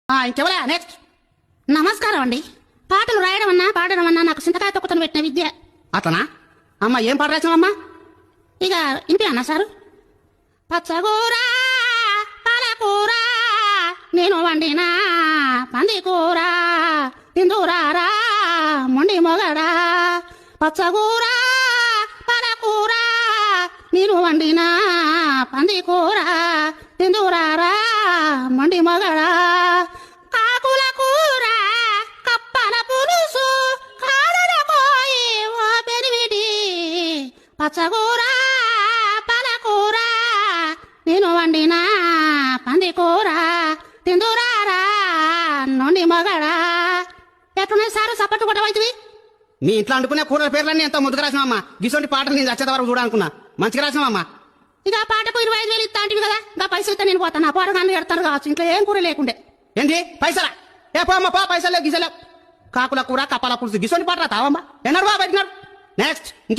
ఇంకెవరా next. నమస్కారం అండి. పాటలు రాయడం అన్నా పాడడం అన్నా నాకు చింతకాయ తొక్కతను పెట్టిన విద్య. అట్లనా అమ్మా? ఏం పాట రాసావమ్మా? ఇక ఇంటి అన్నా సారు. పచ్చగూర పాలకూర నేను వండినా పందికూర తిందురారా మొండి మొగడా. పచ్చగూర పాలకూర నేను వండినా పందికూర తిందురారా మొండి మొగడా. ఆకుల కూర కప్పల పులుసు కాడల కోయి ఓ పెరివిడి. పచ్చగూర పాలకూర నేను వండినా పందికూర తిందురారా నొండి మొగడా. ఎట్లున్నాయి సారు సపట్టు కొట్టవైతివి? నీ ఇంట్లో అనుకునే కూరల పేర్లన్నీ ఎంతో ముందుకు రాసినావమ్మా. గిసొంటి పాటలు నేను వచ్చేంత వరకు చూడాలనుకున్నా. మంచిగా రాసినావమ్మా. ఇక ఆ పాటకు 25,000 ఇస్తా అంటివి కదా, ఇంకా పైసలు ఇస్తే నేను పోతాను. ఆ పోరగాన్ని ఎడతారు కావచ్చు, ఇంట్లో ఏం కూర లేకుండే. ఏంటి పైసలా? ఏ పోమ్మా పో, పైసలు గిసలేవు. కాకుల కూర కపాల పులుసు గిసొంటి పాట రాతావమ్మా. ఎన్నాడు బా బయటినాడు. నెక్స్ట్ ఇంకే